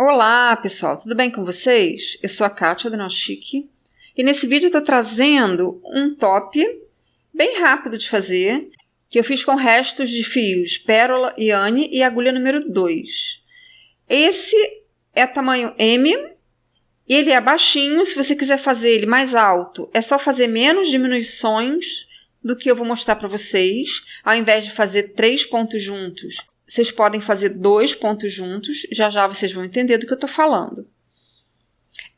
Olá pessoal, tudo bem com vocês? Eu sou a Kátia do Nail Chic e nesse vídeo eu estou trazendo um top bem rápido de fazer, que eu fiz com restos de fios Pérola e Anne e agulha número 2. Esse é tamanho M, ele é baixinho. Se você quiser fazer ele mais alto, é só fazer menos diminuições do que eu vou mostrar para vocês. Ao invés de fazer 3 pontos juntos, vocês podem fazer 2 pontos juntos, já já vocês vão entender do que eu estou falando.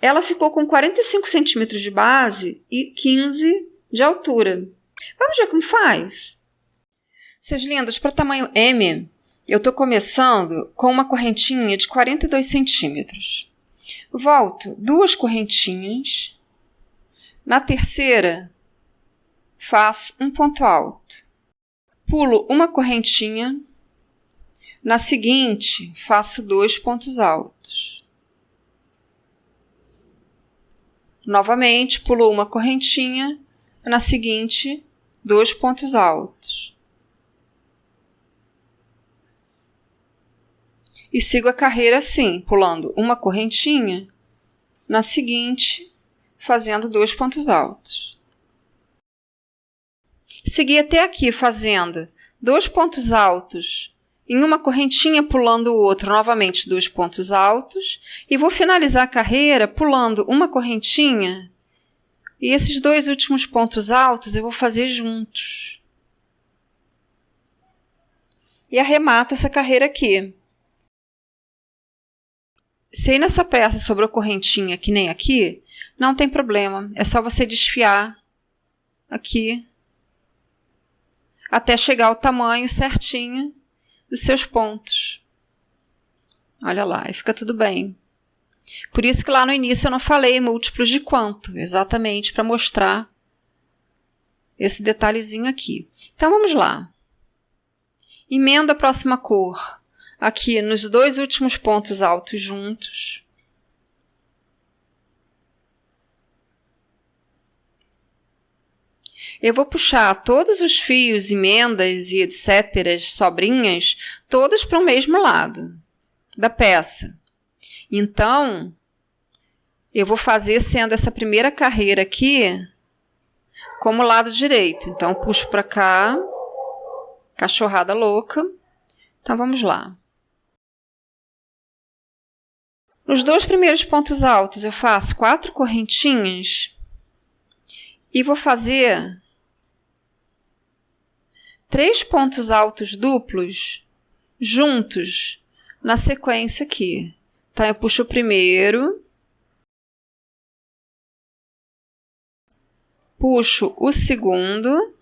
Ela ficou com 45 centímetros de base e 15 de altura. Vamos ver como faz? Seus lindos, para tamanho M, eu estou começando com uma correntinha de 42 centímetros. Volto 2 correntinhas. Na terceira, faço um ponto alto. Pulo uma correntinha. Na seguinte, faço 2 pontos altos. Novamente, pulo uma correntinha. Na seguinte, 2 pontos altos. E sigo a carreira assim, pulando uma correntinha. Na seguinte, fazendo 2 pontos altos. Segui até aqui fazendo 2 pontos altos. Em uma correntinha, pulando o outro, novamente 2 pontos altos. E vou finalizar a carreira pulando uma correntinha. E esses 2 últimos pontos altos eu vou fazer juntos. E arremato essa carreira aqui. Se aí na sua peça sobrou correntinha que nem aqui, não tem problema. É só você desfiar aqui até chegar ao tamanho certinho dos seus pontos. Olha lá, e fica tudo bem. Por isso que lá no início eu não falei múltiplos de quanto, exatamente para mostrar esse detalhezinho aqui. Então vamos lá. Emenda a próxima cor aqui nos 2 últimos pontos altos juntos. Eu vou puxar todos os fios, emendas e etc., sobrinhas, todas para o mesmo lado da peça. Então, eu vou fazer sendo essa primeira carreira aqui como lado direito. Então, puxo para cá, cachorrada louca. Então, vamos lá. Nos 2 primeiros pontos altos, eu faço 4 correntinhas e vou fazer 3 pontos altos duplos juntos na sequência aqui. Então, eu puxo o primeiro, puxo o segundo,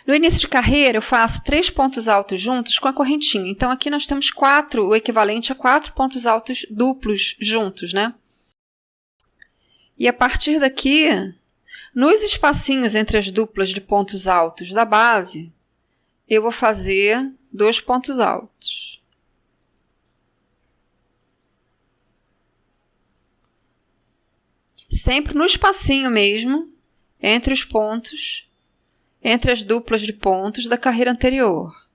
no início de carreira, eu faço 3 pontos altos juntos com a correntinha. Então, aqui nós temos 4, o equivalente a 4 pontos altos duplos juntos, né? E a partir daqui, nos espacinhos entre as duplas de pontos altos da base, eu vou fazer 2 pontos altos. Sempre no espacinho mesmo, entre os pontos, entre as duplas de pontos da carreira anterior.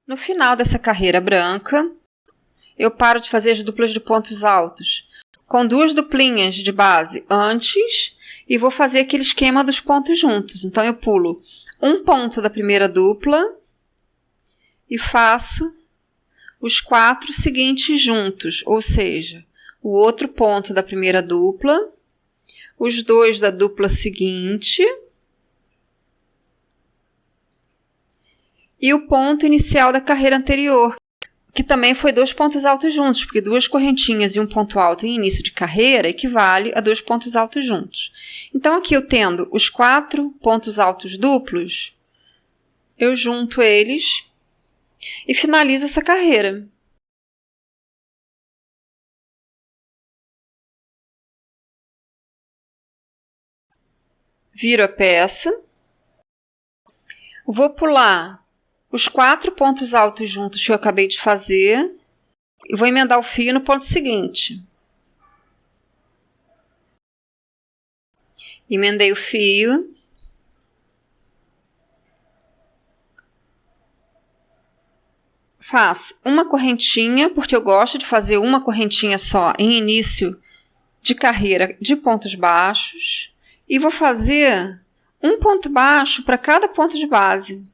No final dessa carreira branca, eu paro de fazer as duplas de pontos altos com 2 duplinhas de base antes e vou fazer aquele esquema dos pontos juntos. Então, eu pulo um ponto da primeira dupla e faço os 4 seguintes juntos, ou seja, o outro ponto da primeira dupla, os 2 da dupla seguinte e o ponto inicial da carreira anterior, que também foi 2 pontos altos juntos, porque 2 correntinhas e um ponto alto em início de carreira equivale a 2 pontos altos juntos. Então, aqui eu tendo os 4 pontos altos duplos, eu junto eles e finalizo essa carreira. Viro a peça, vou pular os 4 pontos altos juntos que eu acabei de fazer e vou emendar o fio no ponto seguinte. Emendei o fio. Faço uma correntinha, porque eu gosto de fazer uma correntinha só em início de carreira de pontos baixos. E vou fazer um ponto baixo para cada ponto de base.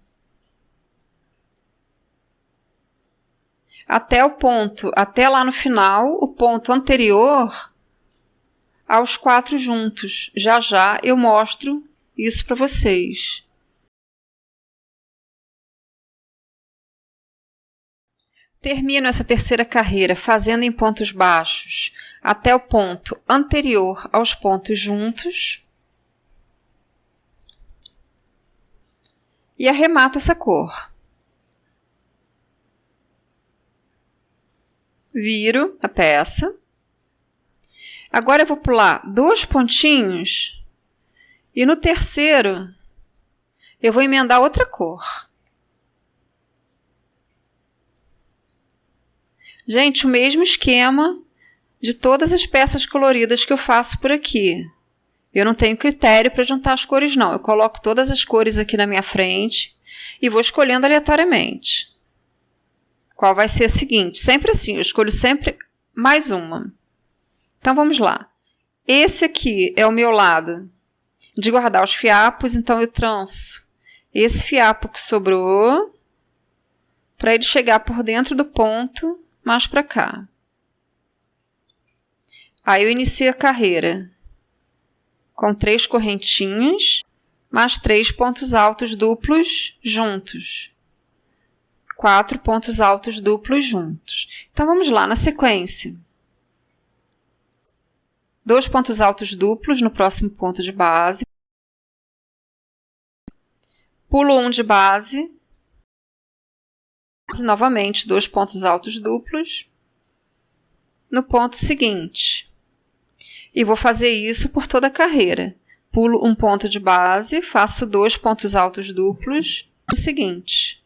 Até lá no final, o ponto anterior aos 4 juntos. Já já eu mostro isso para vocês. Termino essa terceira carreira fazendo em pontos baixos até o ponto anterior aos pontos juntos. E arremato essa cor. Viro a peça. Agora eu vou pular 2 pontinhos e no terceiro eu vou emendar outra cor. Gente, o mesmo esquema de todas as peças coloridas que eu faço por aqui. Eu não tenho critério para juntar as cores, não. Eu coloco todas as cores aqui na minha frente e vou escolhendo aleatoriamente. Qual vai ser a seguinte? Sempre assim, eu escolho sempre mais uma. Então, vamos lá. Esse aqui é o meu lado de guardar os fiapos, então eu tranço esse fiapo que sobrou para ele chegar por dentro do ponto mais para cá. Aí eu inicio a carreira com 3 correntinhas, mais 3 pontos altos duplos juntos. 4 pontos altos duplos juntos. Então, vamos lá, na sequência. 2 pontos altos duplos no próximo ponto de base. Pulo 1 de base. Novamente, 2 pontos altos duplos no ponto seguinte. E vou fazer isso por toda a carreira. Pulo um ponto de base, faço 2 pontos altos duplos no seguinte.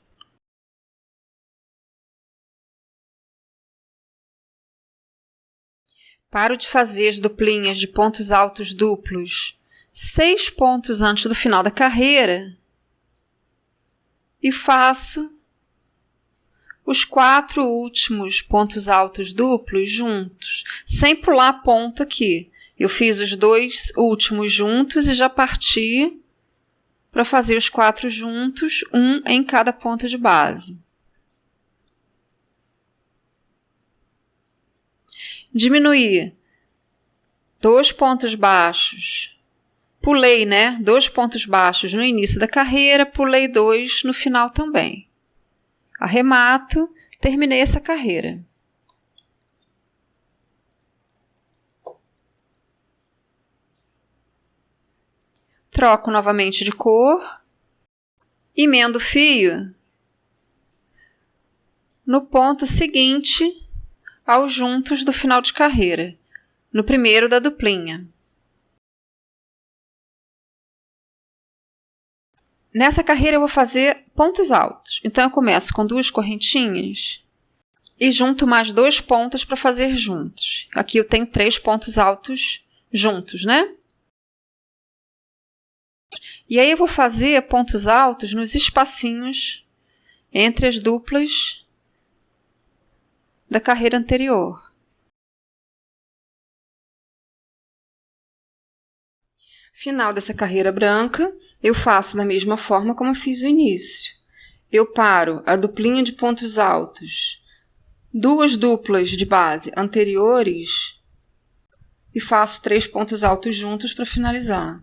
Paro de fazer as duplinhas de pontos altos duplos 6 pontos antes do final da carreira e faço os 4 últimos pontos altos duplos juntos, sem pular ponto aqui. Eu fiz os 2 últimos juntos e já parti para fazer os 4 juntos, um em cada ponto de base. Diminuir 2 pontos baixos. Pulei, né? 2 pontos baixos no início da carreira, pulei 2 no final também. Arremato, terminei essa carreira. Troco novamente de cor. Emendo o fio no ponto seguinte aos juntos do final de carreira, no primeiro da duplinha. Nessa carreira eu vou fazer pontos altos. Então, eu começo com 2 correntinhas e junto mais 2 pontos para fazer juntos. Aqui eu tenho 3 pontos altos juntos, né? E aí eu vou fazer pontos altos nos espacinhos entre as duplas da carreira anterior. Final dessa carreira branca, eu faço da mesma forma como eu fiz o início. Eu paro a duplinha de pontos altos, 2 duplas de base anteriores e faço 3 pontos altos juntos para finalizar.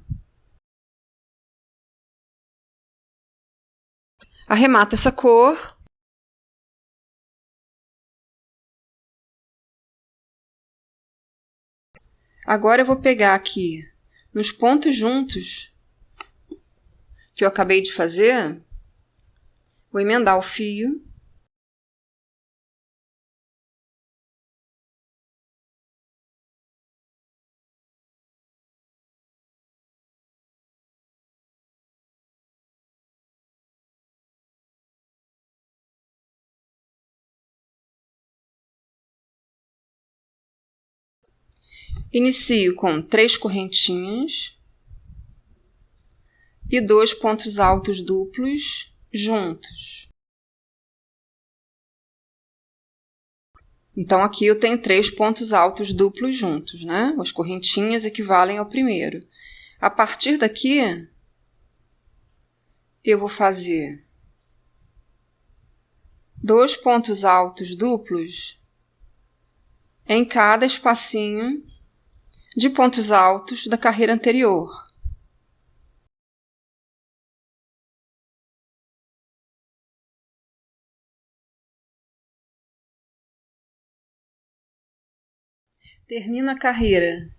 Arremato essa cor. Agora eu vou pegar aqui nos pontos juntos que eu acabei de fazer, vou emendar o fio. Inicio com 3 correntinhas. e 2 pontos altos duplos juntos. Então, aqui eu tenho 3 pontos altos duplos juntos, né? As correntinhas equivalem ao primeiro. A partir daqui, eu vou fazer 2 pontos altos duplos em cada espacinho de pontos altos da carreira anterior. Termino a carreira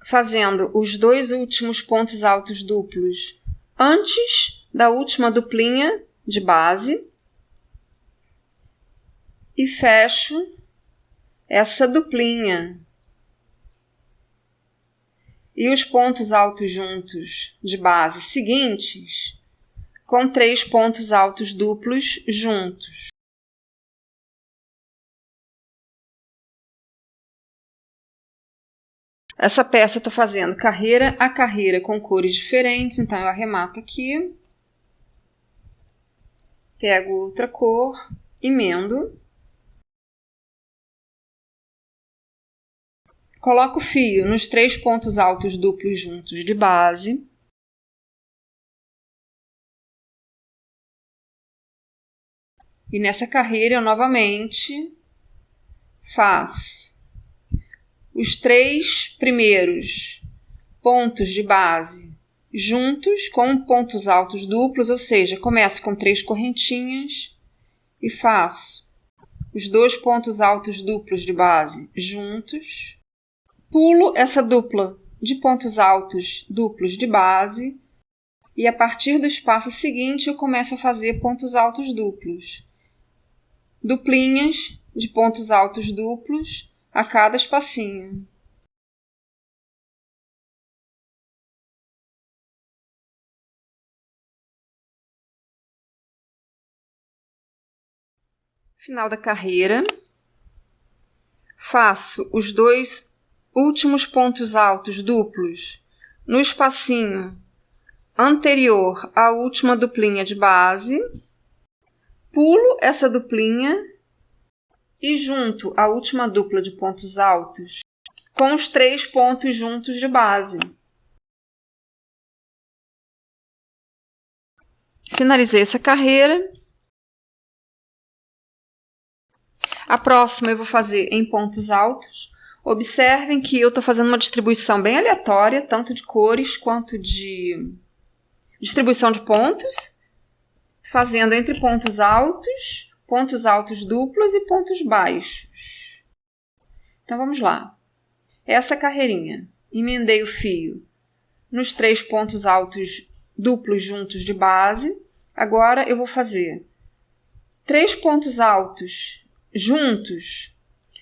fazendo os 2 últimos pontos altos duplos antes da última duplinha de base e fecho essa duplinha. E os pontos altos juntos de base seguintes com 3 pontos altos duplos juntos. Essa peça eu estou fazendo carreira a carreira com cores diferentes, então eu arremato aqui, pego outra cor, emendo, coloco o fio nos 3 pontos altos duplos juntos de base, e nessa carreira eu novamente faço os 3 primeiros pontos de base juntos com pontos altos duplos, ou seja, começo com 3 correntinhas e faço os 2 pontos altos duplos de base juntos, pulo essa dupla de pontos altos duplos de base e a partir do espaço seguinte eu começo a fazer pontos altos duplos, duplinhas de pontos altos duplos a cada espacinho. Final da carreira, faço os 2 últimos pontos altos duplos no espacinho anterior à última duplinha de base, pulo essa duplinha e junto à última dupla de pontos altos com os 3 pontos juntos de base. Finalizei essa carreira. A próxima eu vou fazer em pontos altos. Observem que eu estou fazendo uma distribuição bem aleatória, tanto de cores quanto de distribuição de pontos, fazendo entre pontos altos duplos e pontos baixos. Então, vamos lá. Essa carreirinha, emendei o fio nos 3 pontos altos duplos juntos de base. Agora, eu vou fazer 3 pontos altos juntos,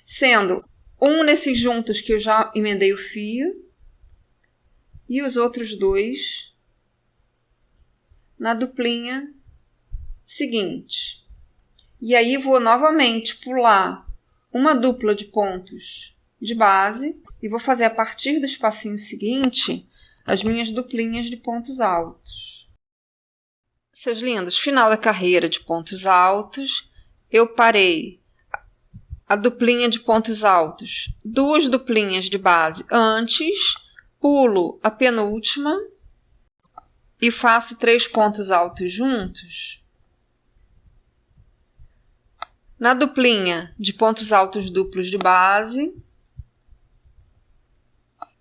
sendo um nesses juntos que eu já emendei o fio e os outros 2 na duplinha seguinte. E aí vou novamente pular uma dupla de pontos de base e vou fazer a partir do espacinho seguinte as minhas duplinhas de pontos altos. Seus lindos, final da carreira de pontos altos, eu parei a duplinha de pontos altos, 2 duplinhas de base antes, pulo a penúltima e faço 3 pontos altos juntos. Na duplinha de pontos altos duplos de base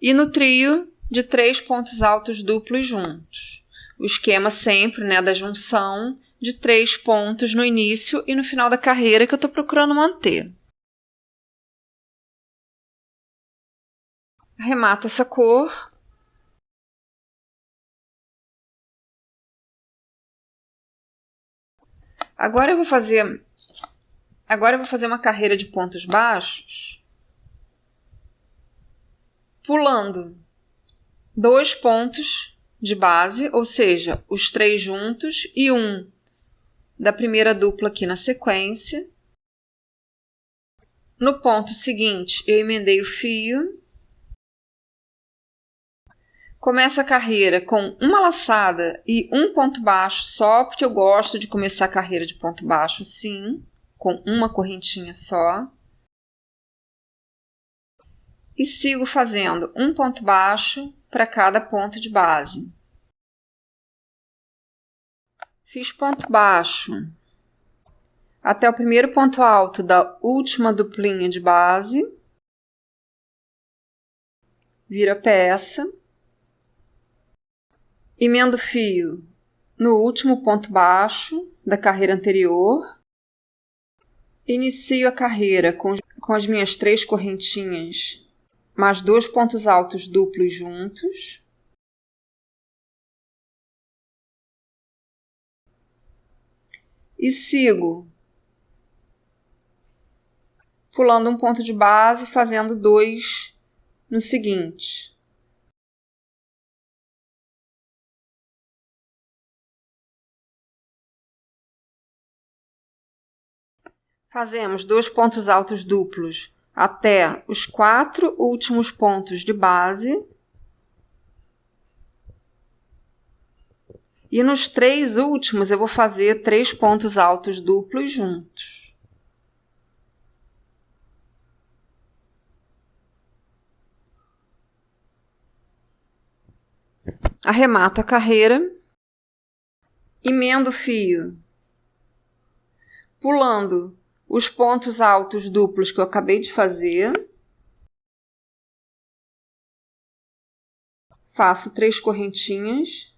e no trio de 3 pontos altos duplos juntos. O esquema sempre, né, da junção de 3 pontos no início e no final da carreira que eu estou procurando manter. Arremato essa cor. Agora eu vou fazer uma carreira de pontos baixos, pulando 2 pontos de base, ou seja, os 3 juntos e um da primeira dupla aqui na sequência. No ponto seguinte, eu emendei o fio, Começo a carreira com uma laçada e um ponto baixo só, porque eu gosto de começar a carreira de ponto baixo assim, com uma correntinha só. E sigo fazendo um ponto baixo para cada ponto de base. Fiz ponto baixo até o primeiro ponto alto da última duplinha de base. Viro a peça. Emendo o fio no último ponto baixo da carreira anterior. Inicio a carreira com as minhas 3 correntinhas, mais 2 pontos altos duplos juntos. E sigo pulando um ponto de base, fazendo 2 no seguinte. Fazemos 2 pontos altos duplos até os 4 últimos pontos de base. E nos 3 últimos eu vou fazer 3 pontos altos duplos juntos. Arremato a carreira, emendo o fio, pulando os pontos altos duplos que eu acabei de fazer. Faço 3 correntinhas.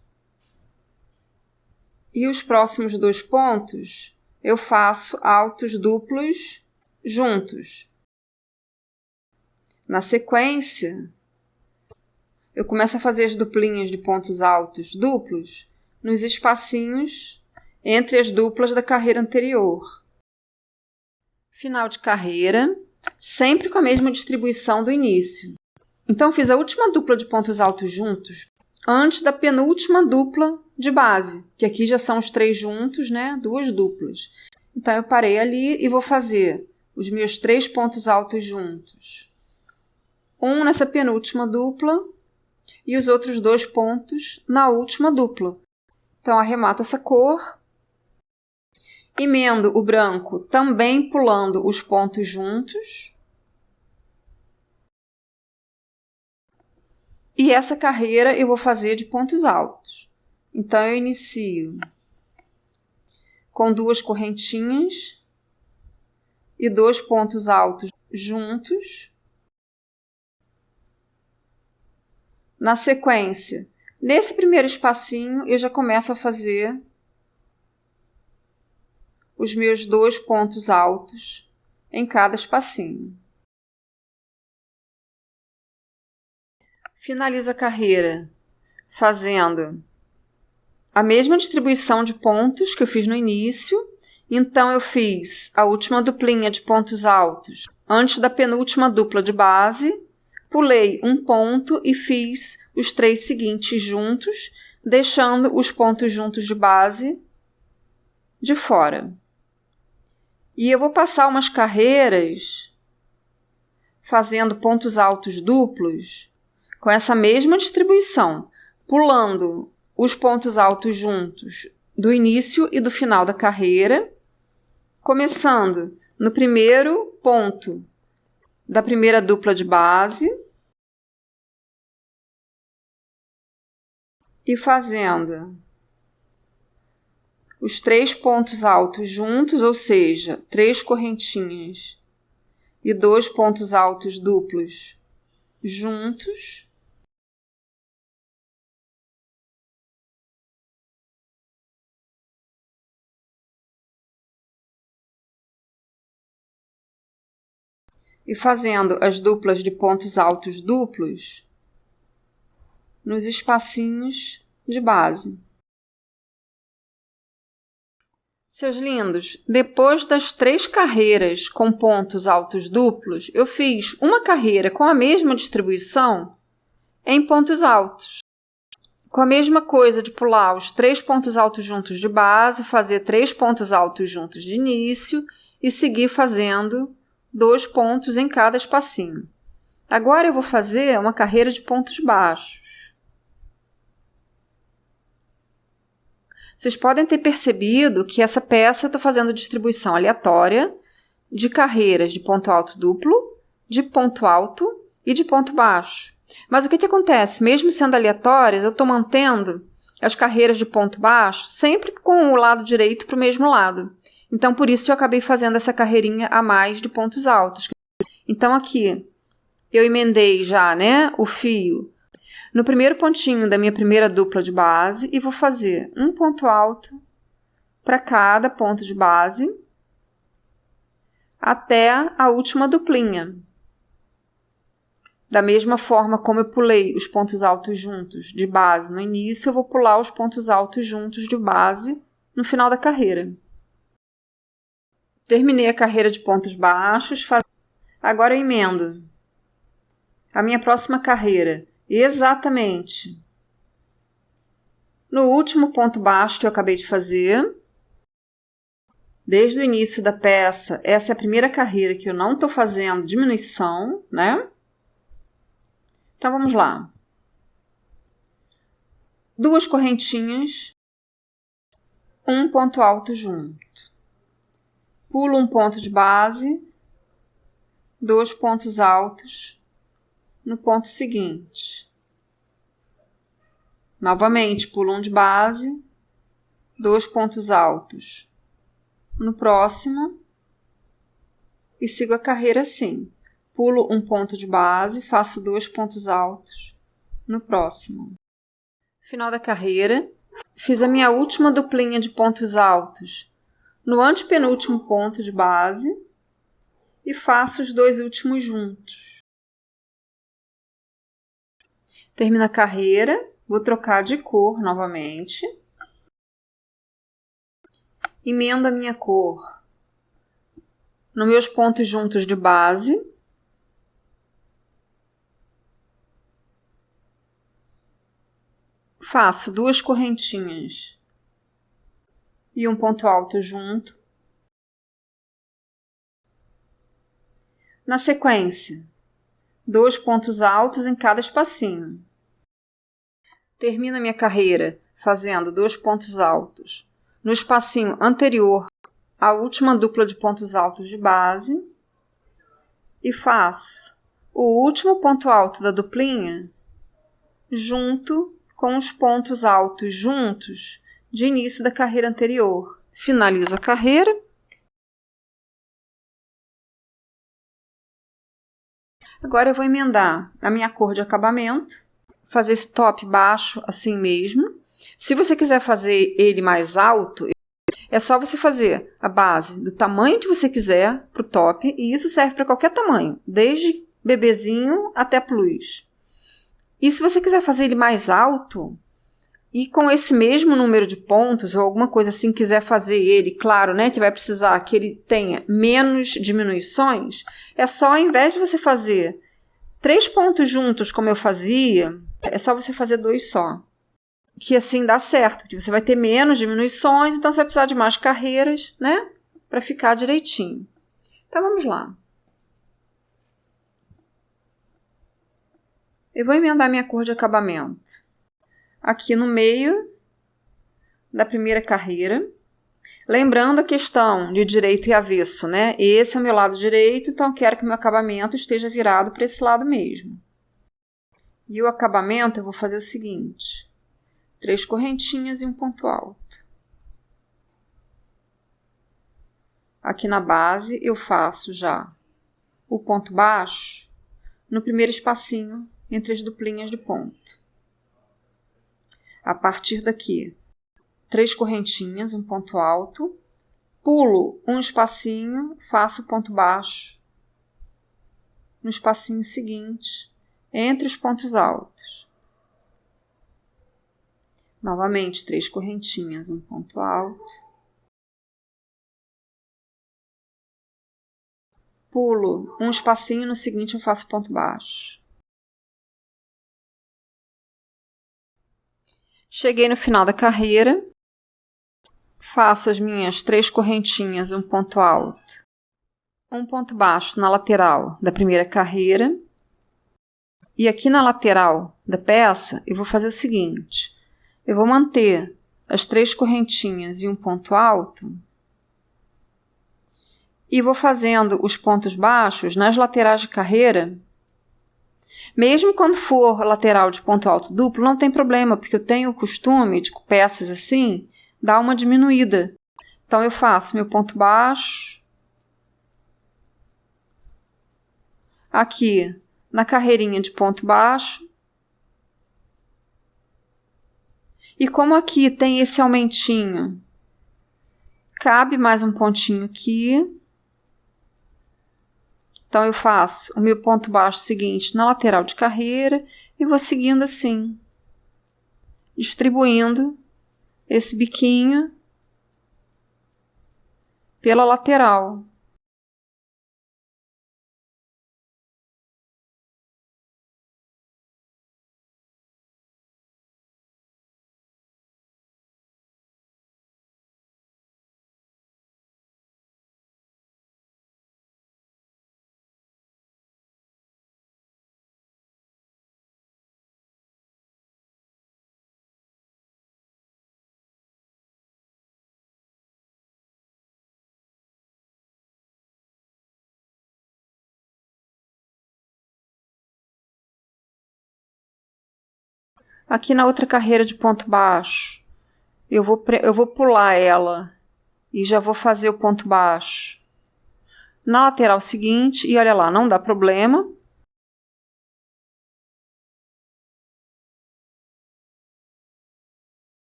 E os próximos 2 pontos eu faço altos duplos juntos. Na sequência, eu começo a fazer as duplinhas de pontos altos duplos nos espacinhos entre as duplas da carreira anterior. Final de carreira, sempre com a mesma distribuição do início. Então, fiz a última dupla de pontos altos juntos antes da penúltima dupla de base, que aqui já são os 3 juntos, né? 2 duplas. Então, eu parei ali e vou fazer os meus 3 pontos altos juntos. Um nessa penúltima dupla e os outros 2 pontos na última dupla. Então, arremato essa cor. Emendo o branco também pulando os pontos juntos. E essa carreira eu vou fazer de pontos altos. Então, eu inicio com 2 correntinhas e 2 pontos altos juntos. Na sequência, nesse primeiro espacinho, eu já começo a fazer os meus 2 pontos altos em cada espacinho. Finalizo a carreira fazendo a mesma distribuição de pontos que eu fiz no início. Então, eu fiz a última duplinha de pontos altos antes da penúltima dupla de base, pulei um ponto e fiz os 3 seguintes juntos, deixando os pontos juntos de base de fora. E eu vou passar umas carreiras fazendo pontos altos duplos com essa mesma distribuição, pulando os pontos altos juntos do início e do final da carreira, começando no primeiro ponto da primeira dupla de base e fazendo os 3 pontos altos juntos, ou seja, 3 correntinhas e 2 pontos altos duplos juntos. E fazendo as duplas de pontos altos duplos nos espacinhos de base. Seus lindos, depois das 3 carreiras com pontos altos duplos, eu fiz uma carreira com a mesma distribuição em pontos altos. Com a mesma coisa de pular os 3 pontos altos juntos de base, fazer 3 pontos altos juntos de início e seguir fazendo 2 pontos em cada espacinho. Agora eu vou fazer uma carreira de pontos baixos. Vocês podem ter percebido que essa peça eu estou fazendo distribuição aleatória de carreiras de ponto alto duplo, de ponto alto e de ponto baixo. Mas o que acontece? Mesmo sendo aleatórias, eu estou mantendo as carreiras de ponto baixo sempre com o lado direito para o mesmo lado. Então, por isso eu acabei fazendo essa carreirinha a mais de pontos altos. Então, aqui, eu emendei já, né, o fio no primeiro pontinho da minha primeira dupla de base e vou fazer um ponto alto para cada ponto de base até a última duplinha. Da mesma forma como eu pulei os pontos altos juntos de base no início, eu vou pular os pontos altos juntos de base no final da carreira. Terminei a carreira de pontos baixos. Agora eu emendo a minha próxima carreira exatamente no último ponto baixo que eu acabei de fazer. Desde o início da peça, essa é a primeira carreira que eu não estou fazendo diminuição, né? Então, vamos lá. 2 correntinhas, um ponto alto junto. Pulo um ponto de base, 2 pontos altos no ponto seguinte. Novamente, pulo um de base, 2 pontos altos no próximo e sigo a carreira assim. Pulo um ponto de base, faço 2 pontos altos no próximo. Final da carreira, fiz a minha última duplinha de pontos altos no antepenúltimo ponto de base e faço os 2 últimos juntos. Termino a carreira, vou trocar de cor novamente. Emendo a minha cor nos meus pontos juntos de base. Faço 2 correntinhas e um ponto alto junto. Na sequência, 2 pontos altos em cada espacinho. Termino a minha carreira fazendo 2 pontos altos no espacinho anterior à última dupla de pontos altos de base e faço o último ponto alto da duplinha junto com os pontos altos juntos de início da carreira anterior. Finalizo a carreira. Agora eu vou emendar a minha cor de acabamento, fazer esse top baixo assim mesmo. Se você quiser fazer ele mais alto, é só você fazer a base do tamanho que você quiser para o top, e isso serve para qualquer tamanho, desde bebezinho até plus. E se você quiser fazer ele mais alto, e com esse mesmo número de pontos, ou alguma coisa assim, quiser fazer ele, claro, né, que vai precisar que ele tenha menos diminuições, é só, ao invés de você fazer 3 pontos juntos, como eu fazia, é só você fazer 2 só. Que assim dá certo, porque você vai ter menos diminuições, então você vai precisar de mais carreiras, né, para ficar direitinho. Então, vamos lá. Eu vou emendar minha cor de acabamento aqui no meio da primeira carreira. Lembrando a questão de direito e avesso, né? Esse é o meu lado direito, então eu quero que o meu acabamento esteja virado para esse lado mesmo. E o acabamento eu vou fazer o seguinte: 3 correntinhas e um ponto alto. Aqui na base eu faço já o ponto baixo no primeiro espacinho entre as duplinhas de ponto. A partir daqui, 3 correntinhas, um ponto alto, pulo um espacinho, faço ponto baixo no espacinho seguinte, entre os pontos altos. Novamente, 3 correntinhas, um ponto alto. Pulo um espacinho, no seguinte eu faço ponto baixo. Cheguei no final da carreira, faço as minhas 3 correntinhas, um ponto alto, um ponto baixo na lateral da primeira carreira. E aqui na lateral da peça, eu vou fazer o seguinte: eu vou manter as 3 correntinhas e um ponto alto e vou fazendo os pontos baixos nas laterais de carreira. Mesmo quando for lateral de ponto alto duplo, não tem problema, porque eu tenho o costume de peças assim, dar uma diminuída. Então eu faço meu ponto baixo aqui na carreirinha de ponto baixo. E como aqui tem esse aumentinho, cabe mais um pontinho aqui. Então, eu faço o meu ponto baixo seguinte na lateral de carreira e vou seguindo assim, distribuindo esse biquinho pela lateral. Aqui na outra carreira de ponto baixo, eu vou pular ela e já vou fazer o ponto baixo na lateral seguinte e olha lá, não dá problema.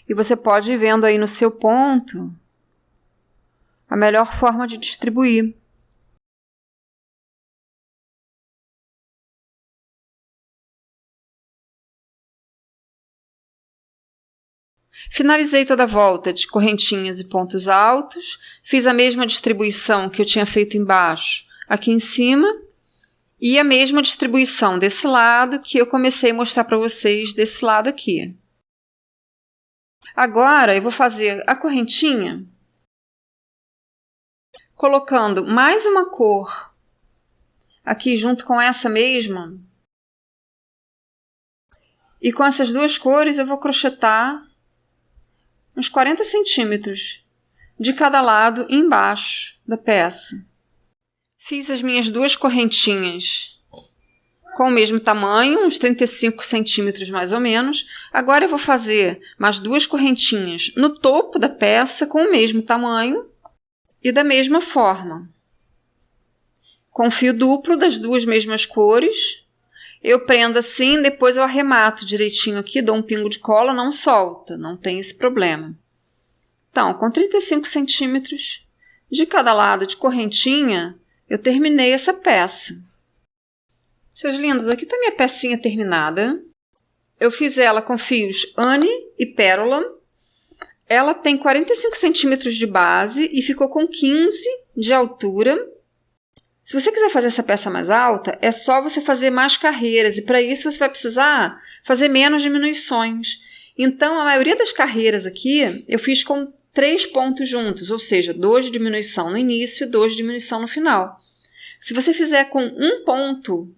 E você pode ir vendo aí no seu ponto a melhor forma de distribuir. Finalizei toda a volta de correntinhas e pontos altos, fiz a mesma distribuição que eu tinha feito embaixo aqui em cima e a mesma distribuição desse lado que eu comecei a mostrar para vocês desse lado aqui. Agora eu vou fazer a correntinha colocando mais uma cor aqui junto com essa mesma e com essas duas cores eu vou crochetar uns 40 centímetros de cada lado embaixo da peça. Fiz as minhas duas correntinhas com o mesmo tamanho, uns 35 centímetros mais ou menos. Agora eu vou fazer mais duas correntinhas no topo da peça com o mesmo tamanho e da mesma forma. Com fio duplo das duas mesmas cores, eu prendo assim, depois eu arremato direitinho aqui, dou um pingo de cola, não solta, não tem esse problema. Então, com 35 centímetros de cada lado de correntinha, eu terminei essa peça. Seus lindos, aqui está minha pecinha terminada. Eu fiz ela com fios Anne e Pérola. Ela tem 45 centímetros de base e ficou com 15 de altura. Se você quiser fazer essa peça mais alta, é só você fazer mais carreiras e para isso você vai precisar fazer menos diminuições. Então, a maioria das carreiras aqui eu fiz com 3 pontos juntos, ou seja, 2 de diminuição no início e 2 de diminuição no final. Se você fizer com um ponto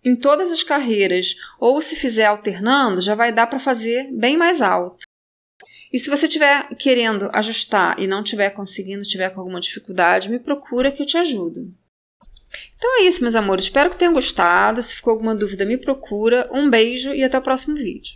em todas as carreiras, ou se fizer alternando, já vai dar para fazer bem mais alto. E se você estiver querendo ajustar e não estiver conseguindo, estiver com alguma dificuldade, me procura que eu te ajudo. Então é isso, meus amores. Espero que tenham gostado. Se ficou alguma dúvida, me procura. Um beijo e até o próximo vídeo.